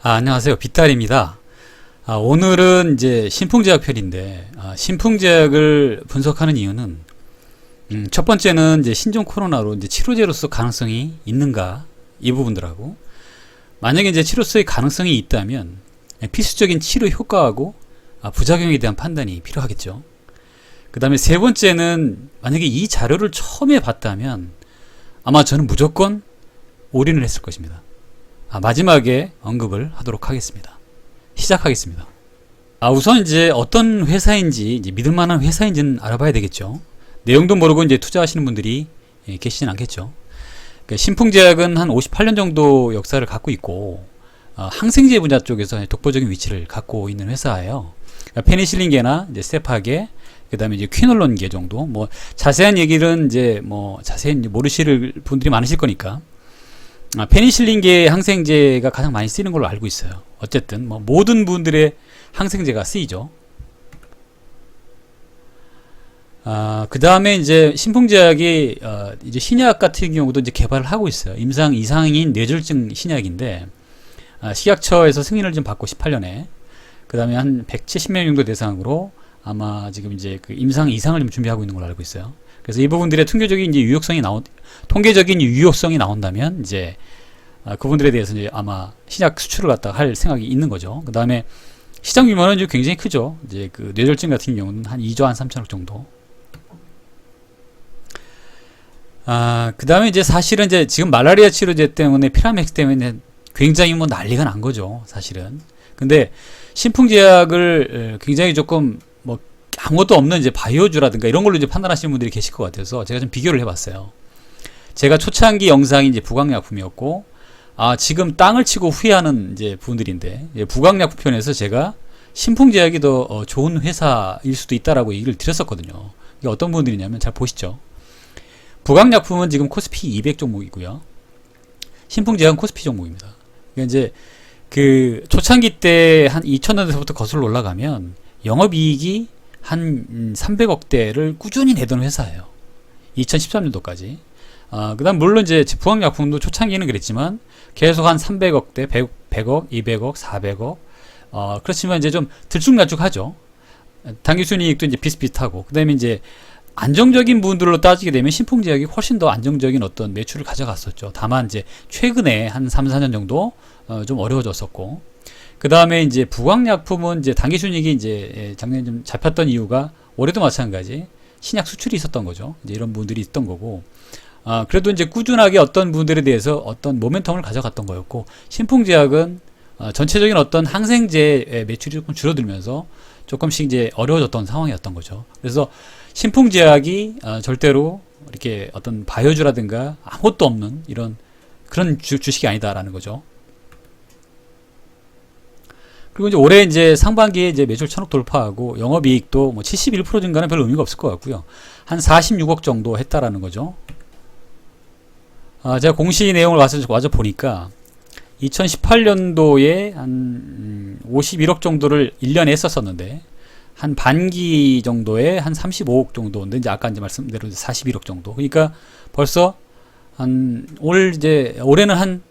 안녕하세요. 빗달입니다. 오늘은 이제 신풍제약 편인데, 신풍제약을 분석하는 이유는, 첫 번째는 이제 신종 코로나로 이제 치료제로서 가능성이 있는가, 이 부분들하고, 만약에 이제 치료제의 가능성이 있다면, 필수적인 치료 효과하고, 부작용에 대한 판단이 필요하겠죠. 그 다음에 세 번째는, 만약에 이 자료를 처음에 봤다면, 아마 저는 무조건 올인을 했을 것입니다. 마지막에 언급을 하도록 하겠습니다. 시작하겠습니다. 우선 이제 어떤 회사인지, 이제 믿을만한 회사인지는 알아봐야 되겠죠. 내용도 모르고 이제 투자하시는 분들이 계시진 않겠죠. 그러니까 신풍제약은 한 58년 정도 역사를 갖고 있고, 항생제 분야 쪽에서 독보적인 위치를 갖고 있는 회사예요. 그러니까 페니실린계나 이제 세파계, 그 다음에 이제 퀴놀론계 정도, 뭐 자세한 얘기는 이제 자세히 모르실 분들이 많으실 거니까. 페니실린계 항생제가 가장 많이 쓰이는 걸로 알고 있어요. 어쨌든 모든 분들의 항생제가 쓰이죠. 그 다음에 이제 신풍제약이 이제 신약 같은 경우도 이제 개발을 하고 있어요. 임상 이상인 뇌졸중 신약인데, 식약처에서 승인을 좀 받고 18년에, 그 다음에 한 170명 정도 대상으로 아마 지금 이제 그 임상 이상을 좀 준비하고 있는 걸로 알고 있어요. 그래서 이 부분들의 통계적인 유효성이 나온다면 이제 그분들에 대해서 이제 아마 신약 수출을 갖다가 할 생각이 있는 거죠. 그 다음에 시장 규모는 이제 굉장히 크죠. 이제 그 뇌졸중 같은 경우는 한 2조 한 3천억 정도. 그 다음에 이제 사실은 이제 지금 말라리아 치료제 때문에 피라맥스 때문에 굉장히 난리가 난 거죠. 사실은. 근데 신풍제약을 굉장히 조금 아무것도 없는 이제 바이오주라든가 이런 걸로 이제 판단하시는 분들이 계실 것 같아서 제가 좀 비교를 해봤어요. 제가 초창기 영상이 이제 부강약품이었고, 지금 땅을 치고 후회하는 이제 분들인데, 부강약품 편에서 제가 신풍제약이 더 좋은 회사일 수도 있다라고 얘기를 드렸었거든요. 이게 어떤 분들이냐면 잘 보시죠. 부강약품은 지금 코스피 200 종목이고요. 신풍제약은 코스피 종목입니다. 그러니까 이제 그 초창기 때 한 2000년대부터 거슬러 올라가면 영업이익이 한 300억대를 꾸준히 내던 회사예요. 2013년도까지. 그 다음 물론 이제 부강약품도 초창기는 그랬지만 계속 한 300억대, 100억, 200억, 400억. 그렇지만 이제 좀 들쭉날쭉하죠. 당기순이익도 이제 비슷비슷하고. 그 다음에 이제 안정적인 부분들로 따지게 되면 신풍제약이 훨씬 더 안정적인 어떤 매출을 가져갔었죠. 다만 이제 최근에 한 3, 4년 정도 좀 어려워졌었고. 그 다음에 이제 부강약품은 이제 당기순이익이 이제 작년에 좀 잡혔던 이유가 올해도 마찬가지 신약 수출이 있었던 거죠. 이제 이런 부분들이 있던 거고, 그래도 이제 꾸준하게 어떤 부분들에 대해서 어떤 모멘텀을 가져갔던 거였고, 신풍제약은 전체적인 어떤 항생제 매출이 조금 줄어들면서 조금씩 이제 어려워졌던 상황이었던 거죠. 그래서 신풍제약이 절대로 이렇게 어떤 바이오주라든가 아무것도 없는 그런 주식이 아니다라는 거죠. 그리고 이제 올해 이제 상반기에 이제 매출 1000억 돌파하고 영업이익도 71% 증가는 별 의미가 없을 것 같고요. 한 46억 정도 했다라는 거죠. 제가 공시 내용을 와서 보니까 2018년도에 한 51억 정도를 1년에 했었었는데, 한 반기 정도에 한 35억 정도인데, 이제 아까 이제 말씀대로 41억 정도. 그러니까 벌써 올해는 한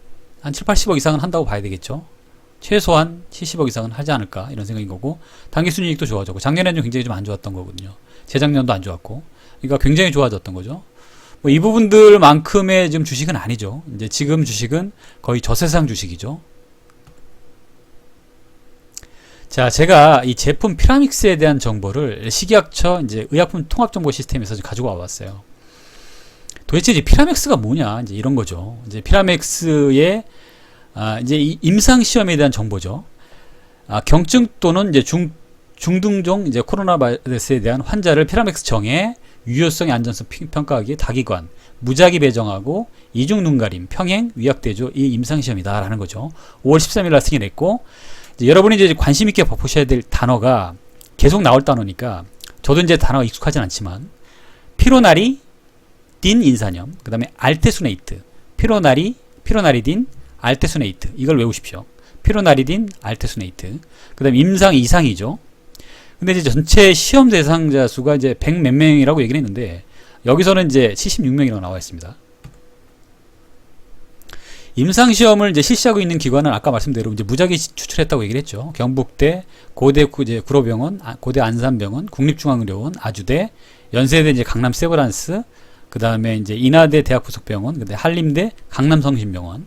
7, 80억 이상은 한다고 봐야 되겠죠. 최소한 70억 이상은 하지 않을까 이런 생각인 거고, 당기순이익도 좋아졌고, 작년에는 굉장히 좀 안 좋았던 거거든요. 재작년도 안 좋았고, 그러니까 굉장히 좋아졌던 거죠. 이 부분들만큼의 지금 주식은 아니죠. 이제 지금 주식은 거의 저세상 주식이죠. 자, 제가 이 제품 피라믹스에 대한 정보를 식약처 이제 의약품 통합정보 시스템에서 가지고 와봤어요. 도대체 이제 피라맥스가 뭐냐, 이제 이런 거죠. 이제 피라맥스의 이제 이 임상 시험에 대한 정보죠. 경증 또는 이제 중등종 이제 코로나 바이러스에 대한 환자를 피라맥스 정해 유효성의 안전성 평가하기에 다기관, 무작위 배정하고 이중 눈가림, 평행, 위약대조 이 임상 시험이다라는 거죠. 5월 13일 날 승인했고, 이제 여러분이 이제 관심 있게 보셔야 될 단어가 계속 나올 단어니까 저도 이제 단어가 익숙하진 않지만, 피로나리 딘 인산염, 그 다음에 알테수네이트, 피로나리딘 알테수네이트, 이걸 외우십시오. 피로나리딘 알테수네이트. 그 다음에 임상 이상이죠. 근데 이제 전체 시험 대상자 수가 이제 100 몇 명이라고 얘기를 했는데, 여기서는 이제 76명이라고 나와 있습니다. 임상시험을 이제 실시하고 있는 기관은 아까 말씀대로 이제 무작위 추출했다고 얘기를 했죠. 경북대, 고대 이제 구로병원, 고대 안산병원, 국립중앙의료원, 아주대, 연세대 이제 강남 세브란스, 그 다음에 이제 인하대 대학부속병원, 그다음에 한림대 강남성심병원.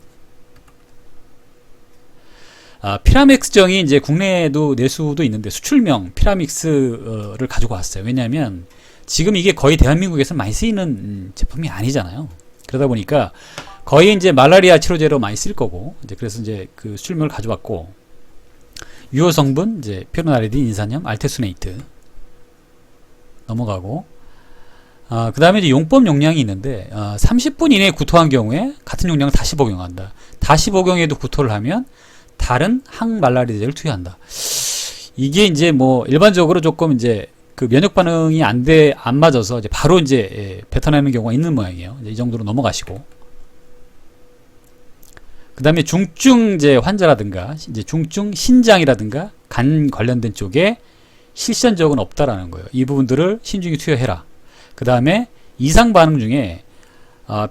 피라맥스정이 이제 국내에도 내수도 있는데 수출명 피라믹스를 가지고 왔어요. 왜냐하면 지금 이게 거의 대한민국에서 많이 쓰이는 제품이 아니잖아요. 그러다 보니까 거의 이제 말라리아 치료제로 많이 쓸 거고, 이제 그래서 이제 그 수출명을 가져왔고, 유효 성분 이제 피로나리딘, 인산염, 알테수네이트 넘어가고, 그 다음에 이제 용법 용량이 있는데, 30분 이내에 구토한 경우에 같은 용량을 다시 복용한다. 다시 복용해도 구토를 하면 다른 항말라리아제를 투여한다. 이게 이제 뭐 일반적으로 조금 이제 그 면역 반응이 안 맞아서 이제 바로 이제 뱉어내는 경우가 있는 모양이에요. 이제 이 정도로 넘어가시고. 그 다음에 중증 이제 환자라든가 이제 중증 신장이라든가 간 관련된 쪽에 실시한 적은 없다라는 거예요. 이 부분들을 신중히 투여해라. 그 다음에 이상 반응 중에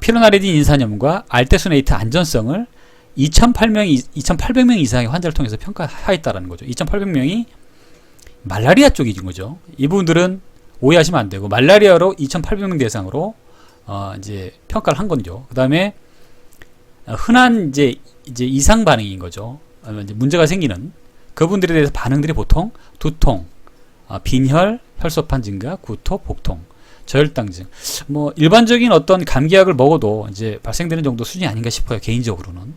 피로나리딘 인산염과 알테수네이트 안전성을 2,800명 이상의 환자를 통해서 평가하였다라는 거죠. 2,800명이 말라리아 쪽인 거죠. 이 부분들은 오해하시면 안 되고, 말라리아로 2,800명 대상으로 이제 평가를 한 거죠. 그 다음에 흔한 이제 이상 반응인 거죠. 이제 문제가 생기는 그분들에 대해서 반응들이 보통 두통, 빈혈, 혈소판 증가, 구토, 복통, 저혈당 등 뭐 일반적인 어떤 감기약을 먹어도 이제 발생되는 정도 수준이 아닌가 싶어요. 개인적으로는.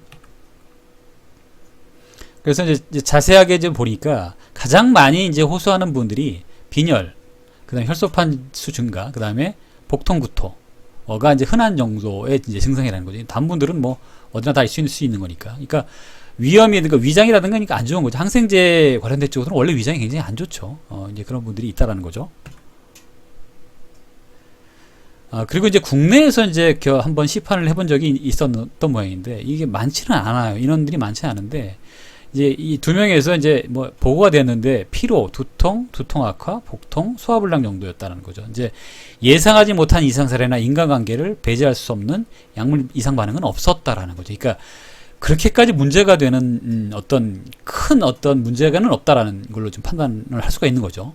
그래서 이제 자세하게 좀 보니까 가장 많이 이제 호소하는 분들이 빈혈, 그다음에 혈소판 수 증가, 그다음에 복통, 구토가 이제 흔한 정도의 이제 증상이라는 거죠. 다른 분들은 뭐 어디나 다 있을 수 있는 거니까. 그러니까 위염이라든가 위장이라든가 그러니까 안 좋은 거죠. 항생제 관련된 쪽으로는 원래 위장이 굉장히 안 좋죠. 이제 그런 분들이 있다라는 거죠. 그리고 이제 국내에서 이제 한번 시판을 해본 적이 있었던 모양인데 이게 많지는 않아요. 인원들이 많지는 않은데 이제 이 두 명에서 이제 뭐 보고가 됐는데 피로, 두통, 두통 악화, 복통, 소화불량 정도였다는 거죠. 이제 예상하지 못한 이상 사례나 인간관계를 배제할 수 없는 약물 이상 반응은 없었다라는 거죠. 그러니까 그렇게까지 문제가 되는 어떤 큰 어떤 문제가는 없다라는 걸로 좀 판단을 할 수가 있는 거죠.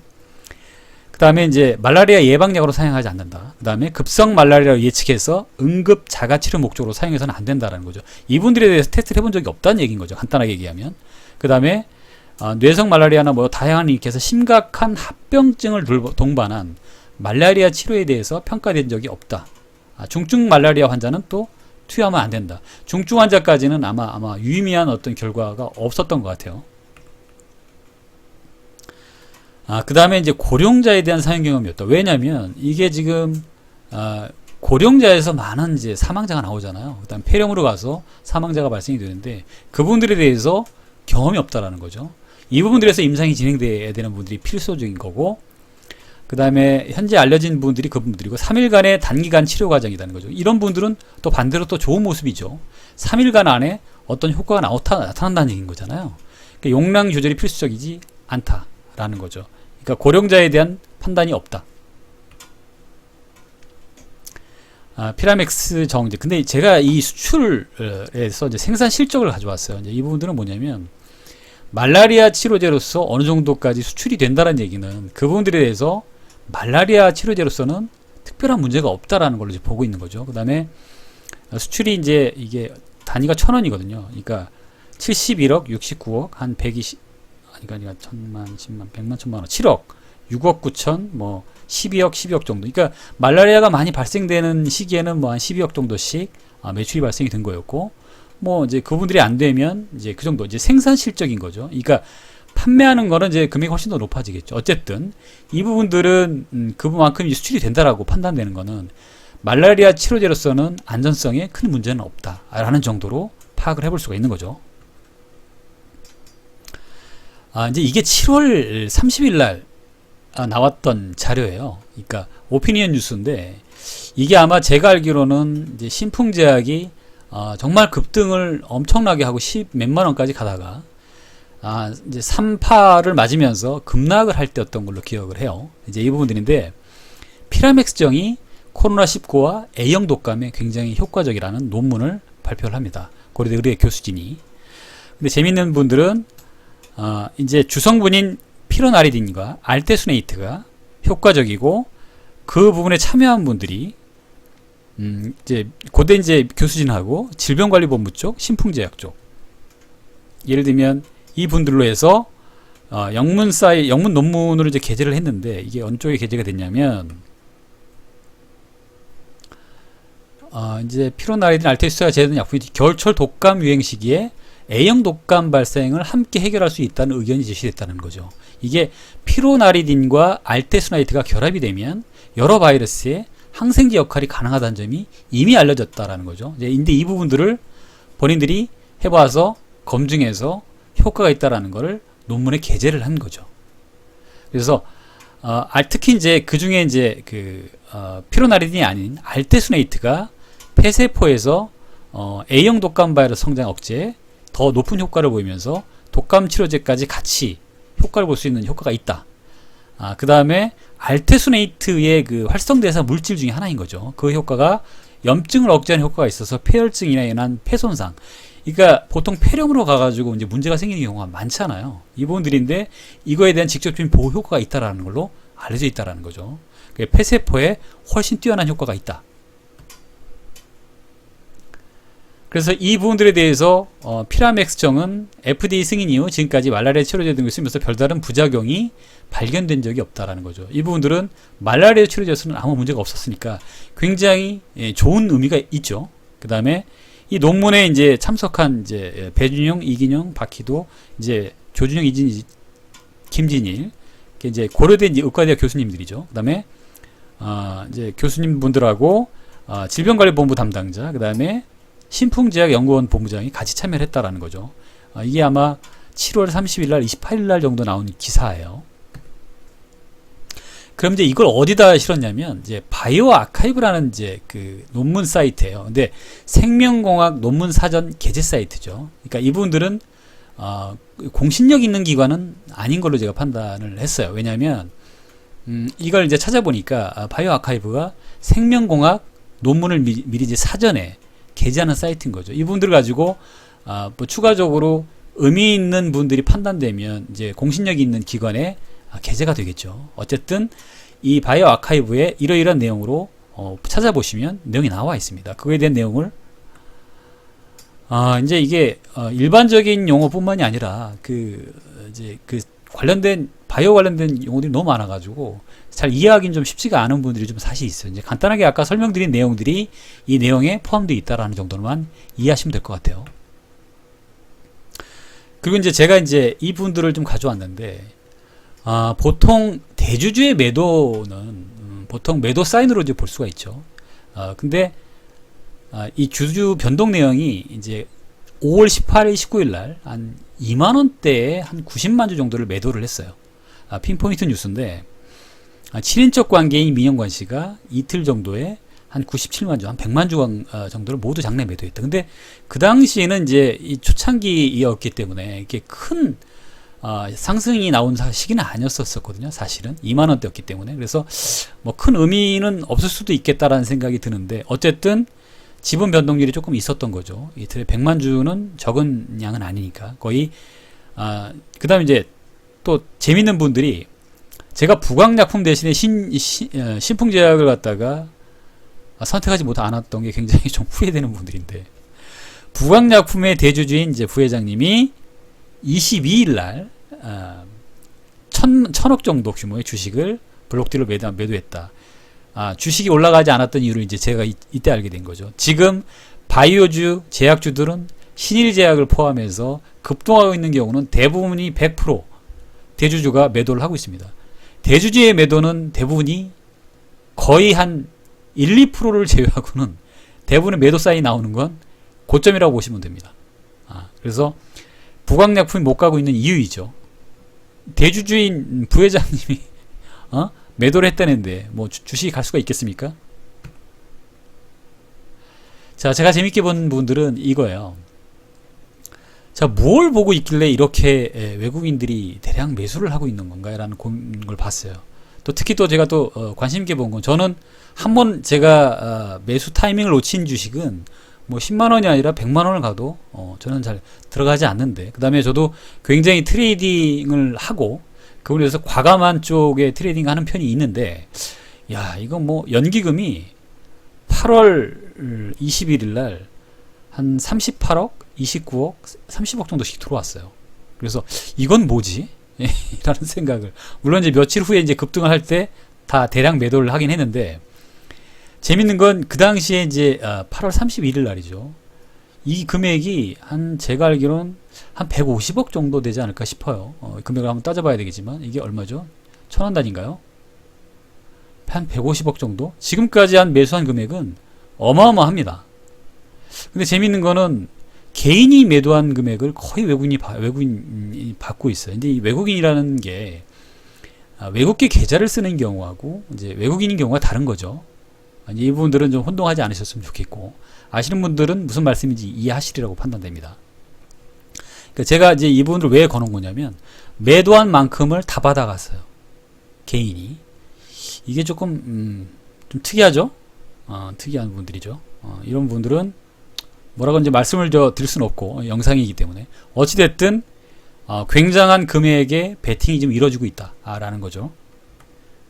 그 다음에 이제 말라리아 예방약으로 사용하지 않는다. 그 다음에 급성 말라리아를 예측해서 응급 자가치료 목적으로 사용해서는 안 된다라는 거죠. 이분들에 대해서 테스트를 해본 적이 없다는 얘기인 거죠. 간단하게 얘기하면. 그 다음에 뇌성 말라리아나 뭐 다양한 일으켜서 심각한 합병증을 동반한 말라리아 치료에 대해서 평가된 적이 없다. 중증 말라리아 환자는 또 투여하면 안 된다. 중증 환자까지는 아마 유의미한 어떤 결과가 없었던 것 같아요. 그 다음에 이제 고령자에 대한 사용 경험이었다. 왜냐면 이게 지금 고령자에서 많은 이제 사망자가 나오잖아요. 그 다음에 폐렴으로 가서 사망자가 발생이 되는데 그분들에 대해서 경험이 없다라는 거죠. 이 부분들에서 임상이 진행돼야 되는 분들이 필수적인 거고, 그 다음에 현재 알려진 분들이 그분들이고 3일간의 단기간 치료 과정이라는 거죠. 이런 분들은 또 반대로 또 좋은 모습이죠. 3일간 안에 어떤 효과가 나타난다는 얘기인 거잖아요. 그러니까 용량 조절이 필수적이지 않다라는 거죠. 그러니까 고령자에 대한 판단이 없다. 피라맥스 정제. 근데 제가 이 수출에서 이제 생산 실적을 가져왔어요. 이제 이 부분들은 뭐냐면 말라리아 치료제로서 어느 정도까지 수출이 된다는 얘기는 그 부분들에 대해서 말라리아 치료제로서는 특별한 문제가 없다라는 걸로 이제 보고 있는 거죠. 그 다음에 수출이 이제 이게 단위가 1,000원이거든요. 그러니까 71억, 69억, 한 120, 그러니까 1,000만, 10만, 100만, 1,000만 원, 7억, 6억 9천, 뭐 12억, 12억 정도. 그러니까 말라리아가 많이 발생되는 시기에는 뭐 한 12억 정도씩 매출이 발생이 된 거였고, 뭐 이제 그분들이 안 되면 이제 그 정도 이제 생산 실적인 거죠. 그러니까 판매하는 거는 이제 금액이 훨씬 더 높아지겠죠. 어쨌든 이 부분들은 그만큼 수출이 된다라고 판단되는 거는 말라리아 치료제로서는 안전성에 큰 문제는 없다라는 정도로 파악을 해볼 수가 있는 거죠. 이제 이게 7월 30일 날 나왔던 자료예요. 그러니까 오피니언 뉴스인데 이게 아마 제가 알기로는 이제 신풍제약이 정말 급등을 엄청나게 하고 10몇만 원까지 가다가 이제 3파를 맞으면서 급락을 할 때였던 걸로 기억을 해요. 이제 이 부분들인데 피라맥스정이 코로나19와 A형 독감에 굉장히 효과적이라는 논문을 발표를 합니다. 고려대 의대 교수진이. 근데 재밌는 분들은 이제 주성분인 피로나리딘과 알테수네이트가 효과적이고 그 부분에 참여한 분들이 이제 고대 이제 교수진하고 질병관리본부 쪽, 신풍제약 쪽. 예를 들면 이 분들로 해서 영문 논문으로 이제 게재를 했는데 이게 어느 쪽에 게재가 됐냐면 이제 피로나리딘 알테수가 제외된 약품이 겨울철 독감 유행 시기에 A형 독감 발생을 함께 해결할 수 있다는 의견이 제시됐다는 거죠. 이게 피로나리딘과 알테수나이트가 결합이 되면 여러 바이러스의 항생제 역할이 가능하다는 점이 이미 알려졌다라는 거죠. 근데 이 부분들을 본인들이 해봐서 검증해서 효과가 있다라는 것을 논문에 게재를 한 거죠. 그래서 특히 이제 그 중에 이제 피로나리딘이 아닌 알테수네이트가 폐세포에서 A형 독감 바이러스 성장 억제에 더 높은 효과를 보이면서 독감 치료제까지 같이 효과를 볼 수 있는 효과가 있다. 그 다음에 알테수네이트의 그 활성대사 물질 중에 하나인 거죠. 그 효과가 염증을 억제하는 효과가 있어서 폐혈증이나 인한 폐손상. 그러니까 보통 폐렴으로 가가지고 이제 문제가 생기는 경우가 많잖아요. 이 부분들인데 이거에 대한 직접적인 보호 효과가 있다라는 걸로 알려져 있다라는 거죠. 폐세포에 훨씬 뛰어난 효과가 있다. 그래서 이 부분들에 대해서 피라맥스정은 FDA 승인 이후 지금까지 말라리아 치료제 등을 쓰면서 별다른 부작용이 발견된 적이 없다라는 거죠. 이 부분들은 말라리아 치료제에서는 아무 문제가 없었으니까 굉장히 좋은 의미가 있죠. 그 다음에 이 논문에 이제 참석한 이제 배준영, 이긴영, 박희도, 이제 조준영, 이진희, 김진일, 이제 고려대 이제 의과대학 교수님들이죠. 그 다음에 이제 교수님분들하고 질병관리본부 담당자, 그 다음에 신풍제약연구원 본부장이 같이 참여를 했다라는 거죠. 이게 아마 7월 30일 날, 28일 날 정도 나온 기사예요. 그럼 이제 이걸 어디다 실었냐면 이제 바이오 아카이브라는 이제 그 논문 사이트예요. 근데 생명공학 논문 사전 게재 사이트죠. 그러니까 이분들은 공신력 있는 기관은 아닌 걸로 제가 판단을 했어요. 왜냐하면 이걸 이제 찾아보니까 바이오 아카이브가 생명공학 논문을 미리 이제 사전에 게재하는 사이트인 거죠. 이분들 가지고 뭐 추가적으로 의미 있는 분들이 판단되면 이제 공신력이 있는 기관에 게재가 되겠죠. 어쨌든 이 바이오 아카이브에 이러이러한 내용으로 찾아보시면 내용이 나와 있습니다. 그거에 대한 내용을 이제 이게 일반적인 용어뿐만이 아니라 이제 관련된 바이오 관련된 용어들이 너무 많아가지고 잘 이해하기는 좀 쉽지가 않은 분들이 좀 사실 있어요. 이제 간단하게 아까 설명드린 내용들이 이 내용에 포함되어 있다라는 정도로만 이해하시면 될 것 같아요. 그리고 이제 제가 이제 이 분들을 좀 가져왔는데 보통 대주주의 매도는 보통 매도 사인으로 이제 볼 수가 있죠. 근데 이 주주 변동 내용이 이제 5월 18일, 19일 날 한 2만 원대에 한 90만 주 정도를 매도를 했어요. 핀포인트 뉴스인데 7인적 관계인 민영관 씨가 이틀 정도에 한 97만 주, 한 100만 주 정도를 모두 장내 매도했다. 근데 그 당시에는 이제 이 초창기였기 때문에 이게 큰 상승이 나온 시기는 아니었었거든요. 사실은 2만 원대였기 때문에. 그래서 뭐 큰 의미는 없을 수도 있겠다라는 생각이 드는데 어쨌든 지분 변동률이 조금 있었던 거죠. 이틀에 100만 주는 적은 양은 아니니까 거의 그 다음에 이제 또 재밌는 분들이 제가 부광약품 대신에 신풍제약을 갖다가 선택하지 않았던 게 굉장히 좀 후회되는 분들인데 부광약품의 대주주인 이제 부회장님이 22일 날 1000억 정도 규모의 주식을 블록딜로 매도했다. 주식이 올라가지 않았던 이유를 이제 제가 이때 알게 된 거죠. 지금 바이오주, 제약주들은 신일제약을 포함해서 급등하고 있는 경우는 대부분이 100% 대주주가 매도를 하고 있습니다. 대주주의 매도는 대부분이 거의 한 1, 2%를 제외하고는 대부분의 매도 사인이 나오는 건 고점이라고 보시면 됩니다. 그래서 부광약품이 못 가고 있는 이유이죠. 대주주인 부회장님이 매도를 했다는데 뭐 주식이 갈 수가 있겠습니까? 자, 제가 재밌게 본 분들은 이거예요. 자, 뭘 보고 있길래 이렇게 외국인들이 대량 매수를 하고 있는 건가라는 걸 봤어요. 또 특히 또 제가 또 관심 있게 본 건 저는 한번 제가 매수 타이밍을 놓친 주식은 뭐 10만 원이 아니라 100만 원을 가도 저는 잘 들어가지 않는데, 그 다음에 저도 굉장히 트레이딩을 하고 그걸 위해서 과감한 쪽에 트레이딩 하는 편이 있는데, 야, 이거 뭐 연기금이 8월 21일 날 한 38억, 29억, 30억 정도씩 들어왔어요. 그래서 이건 뭐지? 라는 생각을, 물론 이제 며칠 후에 이제 급등을 할 때 다 대량 매도를 하긴 했는데, 재밌는 건 그 당시에 이제 8월 31일 날이죠. 이 금액이 한 제가 알기로는 한 150억 정도 되지 않을까 싶어요. 금액을 한번 따져봐야 되겠지만 이게 얼마죠? 1000원 단위인가요? 한 150억 정도? 지금까지 한 매수한 금액은 어마어마합니다. 근데 재밌는 거는 개인이 매도한 금액을 거의 외국인이 받고 있어요. 근데 이 외국인이라는 게 외국계 계좌를 쓰는 경우하고 이제 외국인인 경우가 다른 거죠. 이 부분들은 좀 혼동하지 않으셨으면 좋겠고, 아시는 분들은 무슨 말씀인지 이해하시리라고 판단됩니다. 그러니까 제가 이제 이 부분을 왜 거는 거냐면, 매도한 만큼을 다 받아갔어요. 개인이. 이게 조금 좀 특이하죠? 특이한 분들이죠. 이런 분들은 뭐라고 이제 말씀을 드릴 수는 없고, 영상이기 때문에 어찌됐든 굉장한 금액의 베팅이 좀 이루어지고 있다라는 거죠.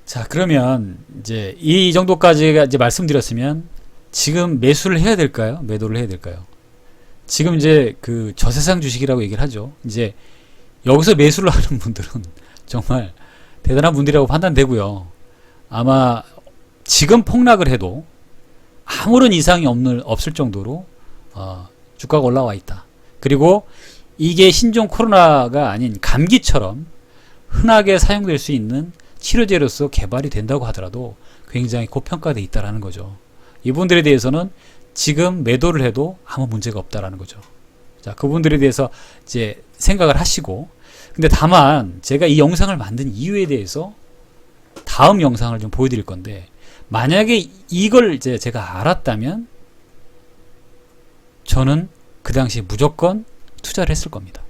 자, 그러면 이제 이 정도까지 이제 말씀드렸으면 지금 매수를 해야 될까요? 매도를 해야 될까요? 지금 이제 그 저세상 주식이라고 얘기를 하죠. 이제 여기서 매수를 하는 분들은 정말 대단한 분들이라고 판단되고요. 아마 지금 폭락을 해도 아무런 이상이 없을 정도로 주가가 올라와 있다. 그리고 이게 신종 코로나가 아닌 감기처럼 흔하게 사용될 수 있는 치료제로서 개발이 된다고 하더라도 굉장히 고평가되어 있다는 거죠. 이분들에 대해서는 지금 매도를 해도 아무 문제가 없다라는 거죠. 자, 그분들에 대해서 이제 생각을 하시고, 근데 다만 제가 이 영상을 만든 이유에 대해서 다음 영상을 좀 보여드릴 건데, 만약에 이걸 이제 제가 알았다면 저는 그 당시에 무조건 투자를 했을 겁니다.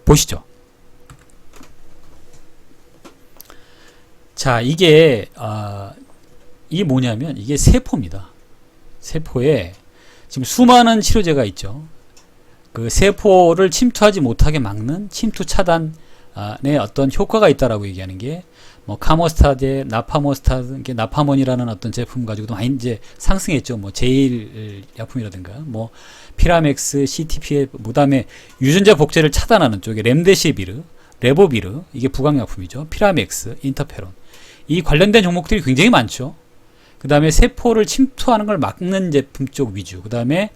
보시죠. 자, 이게 뭐냐면 이게 세포입니다. 세포에 지금 수많은 치료제가 있죠. 그 세포를 침투하지 못하게 막는 침투 차단의 어떤 효과가 있다라고 얘기하는 게 뭐 카모스타제, 나파모스타제, 나파몬이라는 어떤 제품 가지고도 많이 이제 상승했죠. 뭐 제일 약품이라든가 뭐 피라맥스, CTPF, 그다음에 유전자 복제를 차단하는 쪽에 렘데시비르, 레보비르, 이게 부강약품이죠. 피라맥스, 인터페론. 이 관련된 종목들이 굉장히 많죠. 그 다음에 세포를 침투하는 걸 막는 제품 쪽 위주. 그 다음에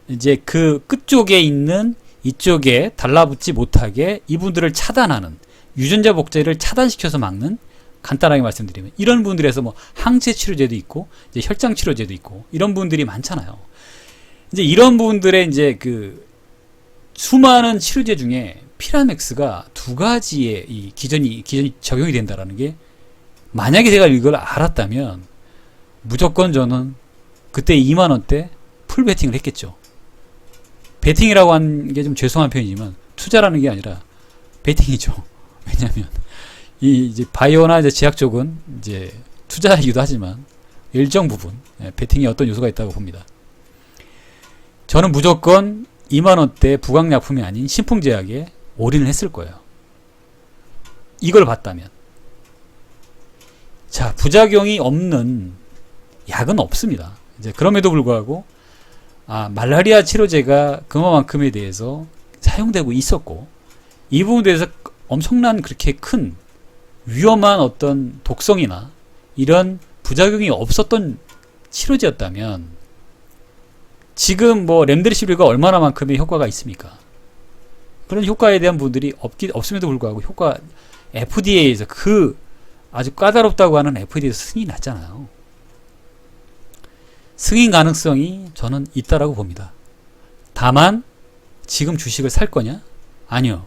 이제 그 끝쪽에 있는 이쪽에 달라붙지 못하게 이분들을 차단하는, 유전자 복제를 차단시켜서 막는, 간단하게 말씀드리면 이런 분들에서 뭐 항체 치료제도 있고 이제 혈장 치료제도 있고 이런 분들이 많잖아요. 이제 이런 분들의 이제 그 수많은 치료제 중에 피라맥스가 두 가지의 이 기전이 적용이 된다라는 게, 만약에 제가 이걸 알았다면 무조건 저는 그때 2만원대 풀 베팅을 했겠죠. 베팅이라고 하는 게 좀 죄송한 표현이지만 투자라는 게 아니라 베팅이죠. 왜냐하면 이 이제 바이오나 이제 제약 쪽은 이제 투자이기도 하지만 일정 부분 베팅에 어떤 요소가 있다고 봅니다. 저는 무조건 2만원대 부강약품이 아닌 신풍제약에 올인을 했을 거예요. 이걸 봤다면. 자, 부작용이 없는 약은 없습니다. 이제 그럼에도 불구하고 말라리아 치료제가 그만큼에 대해서 사용되고 있었고, 이 부분에 대해서 엄청난 그렇게 큰 위험한 어떤 독성이나 이런 부작용이 없었던 치료제였다면 지금 뭐 렘데시비르가 얼마나만큼의 효과가 있습니까? 그런 효과에 대한 분들이 없음에도 불구하고 효과 FDA에서 그 아주 까다롭다고 하는 FDA에서 승인이 났잖아요. 승인 가능성이 저는 있다라고 봅니다. 다만 지금 주식을 살 거냐? 아니요.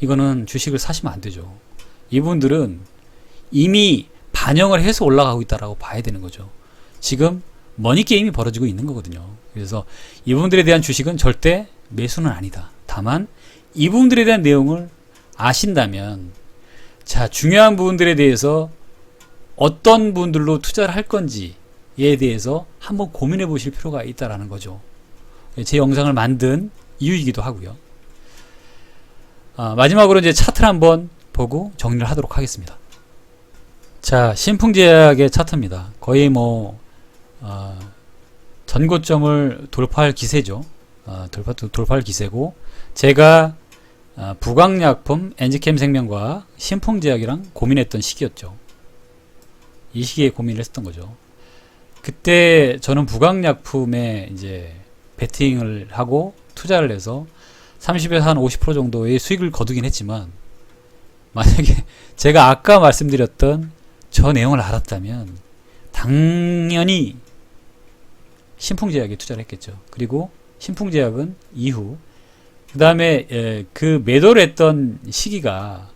이거는 주식을 사시면 안 되죠. 이분들은 이미 반영을 해서 올라가고 있다라고 봐야 되는 거죠. 지금 머니게임이 벌어지고 있는 거거든요. 그래서 이분들에 대한 주식은 절대 매수는 아니다. 다만 이분들에 대한 내용을 아신다면, 자, 중요한 부분들에 대해서 어떤 분들로 투자를 할 건지 대해서 한번 고민해 보실 필요가 있다라는 거죠. 제 영상을 만든 이유이기도 하고요. 마지막으로 이제 차트를 한번 보고 정리를 하도록 하겠습니다. 자, 신풍제약의 차트입니다. 거의 뭐 전고점을 돌파할 기세죠. 돌파할 기세고, 제가 부강약품 엔지캠생명과 신풍제약이랑 고민했던 시기였죠. 이 시기에 고민을 했었던 거죠. 그때 저는 부강약품에 이제 베팅을 하고 투자를 해서 30에서 한 50% 정도의 수익을 거두긴 했지만, 만약에 제가 아까 말씀드렸던 저 내용을 알았다면 당연히 신풍제약에 투자를 했겠죠. 그리고 신풍제약은 이후 그 다음에 그 매도를 했던 시기가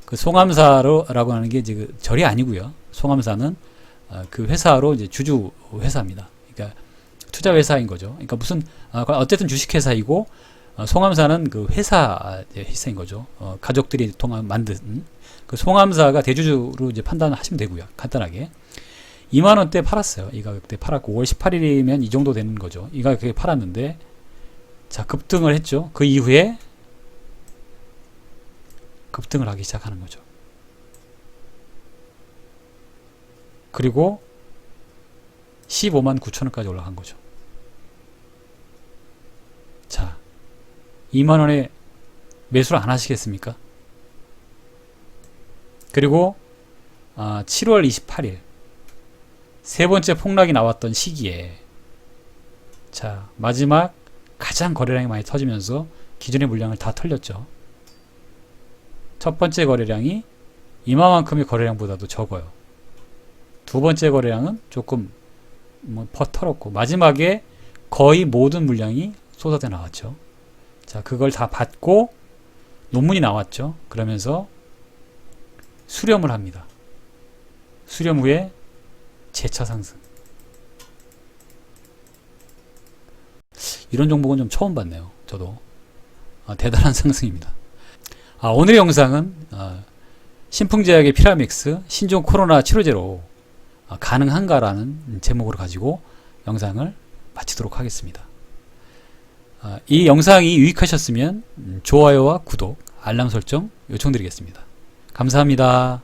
그 송암사라고 하는 게 이제 그 절이 아니고요. 송암사는 그 회사로 이제 주주 회사입니다. 그러니까 투자 회사인 거죠. 그러니까 무슨 어쨌든 주식회사이고, 송암사는 그 회사인 거죠. 가족들이 만든 그 송암사가 대주주로 이제 판단하시면 되고요. 간단하게 2만원대 팔았어요. 이 가격대 팔았고 5월 18일이면 이 정도 되는 거죠. 이 가격에 팔았는데, 자, 급등을 했죠. 그 이후에 급등을 하기 시작하는 거죠. 그리고 15만 9천원까지 올라간 거죠. 자, 2만원에 매수를 안 하시겠습니까? 그리고 7월 28일 세 번째 폭락이 나왔던 시기에, 자, 마지막 가장 거래량이 많이 터지면서 기존의 물량을 다 털렸죠. 첫 번째 거래량이 이만큼의 거래량보다도 적어요. 두 번째 거래량은 조금 털었고, 마지막에 거의 모든 물량이 쏟아져 나왔죠. 자, 그걸 다 받고 논문이 나왔죠. 그러면서 수렴을 합니다. 수렴 후에 재차 상승. 이런 종목은 좀 처음 봤네요. 저도. 대단한 상승입니다. 오늘의 영상은 신풍제약의 피라믹스 신종 코로나 치료제로 가능한가라는 제목으로 가지고 영상을 마치도록 하겠습니다. 이 영상이 유익하셨으면 좋아요와 구독, 알람 설정 요청드리겠습니다. 감사합니다.